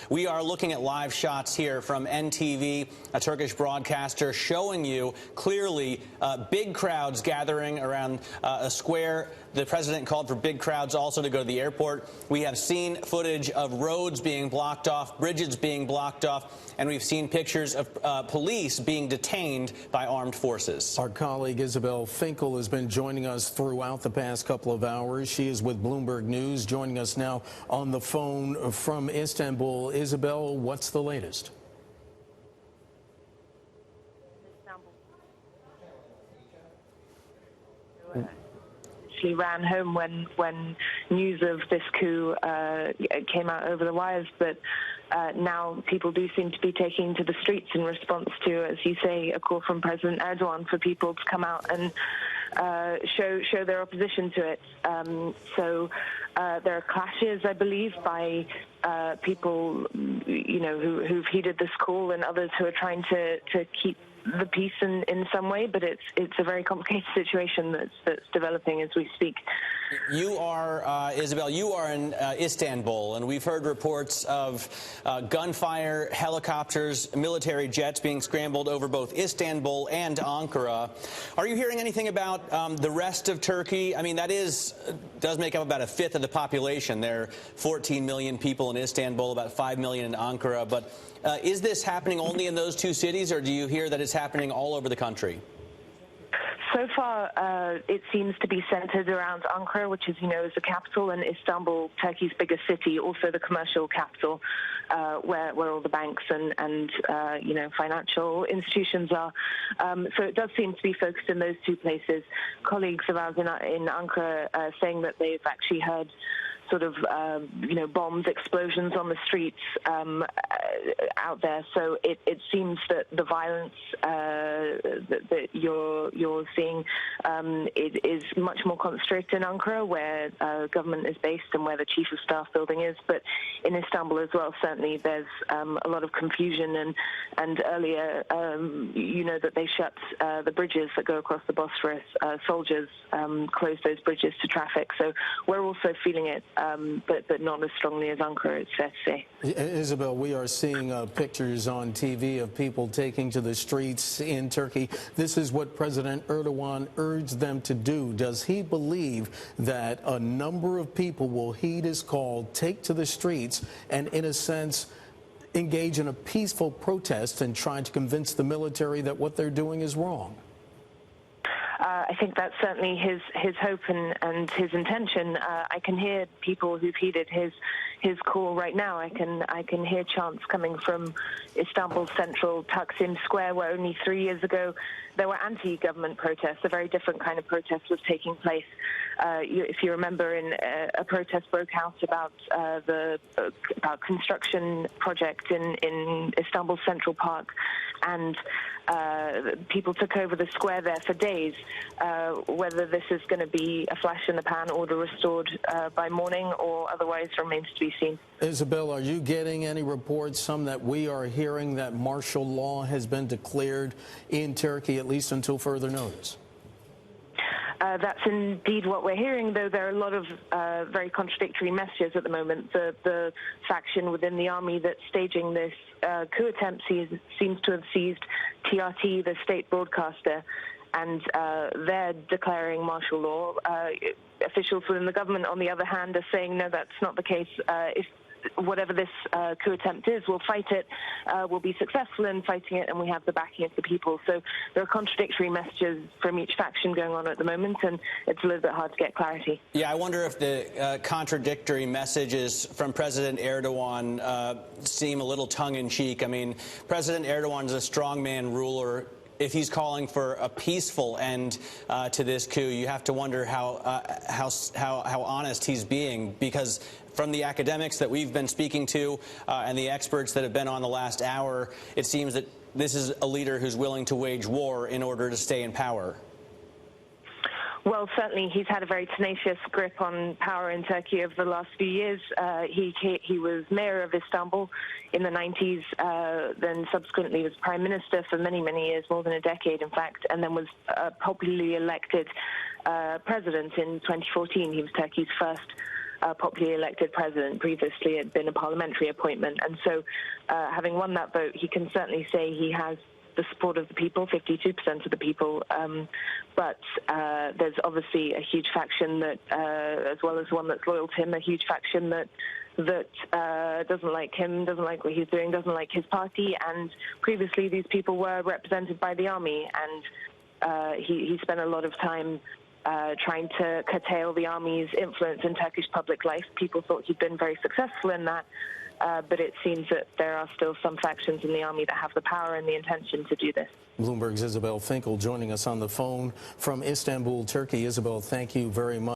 We are looking at live shots here from NTV, a Turkish broadcaster, showing you clearly big crowds gathering around a square. The president called for big crowds also to go to the airport. We have seen footage of roads being blocked off, bridges being blocked off, and we've seen pictures of police being detained by armed forces. Our colleague Isabel Finkel has been joining us throughout the past couple of hours. She is with Bloomberg News, joining us now on the phone from Istanbul. Isabel, what's the latest? She ran home when news of this coup came out over the wires, but now people do seem to be taking to the streets in response to, as you say, a call from President Erdogan for people to come out and show their opposition to it. So there are clashes, I believe, by people, who've heeded this call and others who are trying to keep the peace in some way, but it's a very complicated situation that's developing as we speak. You are, Isabel, you are in Istanbul, and we've heard reports of gunfire, helicopters, military jets being scrambled over both Istanbul and Ankara. Are you hearing anything about the rest of Turkey? I mean, that does make up about a fifth of the population. There are 14 million people in Istanbul, about 5 million in Ankara. But is this happening only in those two cities, or do you hear that it's happening all over the country? So far, it seems to be centered around Ankara, which, as you know, is the capital, and Istanbul, Turkey's biggest city, also the commercial capital, where all the banks and financial institutions are. So it does seem to be focused in those two places. Colleagues of ours in Ankara are saying that they've actually heard sort of, bombs, explosions on the streets out there. So it seems that the violence that you're seeing it is much more concentrated in Ankara, where government is based and where the Chief of Staff building is. But in Istanbul as well, certainly there's a lot of confusion. And earlier, that they shut the bridges that go across the Bosphorus. Soldiers closed those bridges to traffic. So we're also feeling it. But not as strongly as Ankara, it's fair to say. Isabel, we are seeing pictures on TV of people taking to the streets in Turkey. This is what President Erdogan urged them to do. Does he believe that a number of people will heed his call, take to the streets, and in a sense engage in a peaceful protest and try to convince the military that what they're doing is wrong? I think that's certainly his hope and his intention. I can hear people who've heeded his call right now. I can hear chants coming from Istanbul Central Taksim Square, where only 3 years ago there were anti-government protests. A very different kind of protest was taking place. If you remember, a protest broke out about construction project in Istanbul Central Park, and people took over the square there for days. Whether this is going to be a flash in the pan, order restored by morning, or otherwise remains to be seen. Isabel, are you getting any reports, some that we are hearing, that martial law has been declared in Turkey, at least until further notice? That's indeed what we're hearing, though there are a lot of very contradictory messages at the moment. The faction within the army that's staging this coup attempt seems to have seized TRT, the state broadcaster, and they're declaring martial law. Officials within the government, on the other hand, are saying, no, that's not the case. If whatever this coup attempt is, we'll fight it, we'll be successful in fighting it, and we have the backing of the people. So there are contradictory messages from each faction going on at the moment, and it's a little bit hard to get clarity. Yeah, I wonder if the contradictory messages from President Erdogan seem a little tongue-in-cheek. I mean, President Erdogan is a strongman ruler. If he's calling for a peaceful end to this coup, you have to wonder how honest he's being, because from the academics that we've been speaking to and the experts that have been on the last hour, it seems that this is a leader who's willing to wage war in order to stay in power. Well, certainly he's had a very tenacious grip on power in Turkey over the last few years. He was mayor of Istanbul in the 90s, then subsequently was prime minister for many, many years, more than a decade, in fact, and then was popularly elected president in 2014. He was Turkey's first popularly elected president. Previously, it had been a parliamentary appointment. And so having won that vote, he can certainly say he has the support of the people, 52% of the people. But there's obviously a huge faction that, as well as one that's loyal to him, a huge faction that doesn't like him, doesn't like what he's doing, doesn't like his party. And previously, these people were represented by the army, and he spent a lot of time trying to curtail the army's influence in Turkish public life. People thought he'd been very successful in that, but it seems that there are still some factions in the army that have the power and the intention to do this. Bloomberg's Isabel Finkel joining us on the phone from Istanbul, Turkey. Isabel, thank you very much.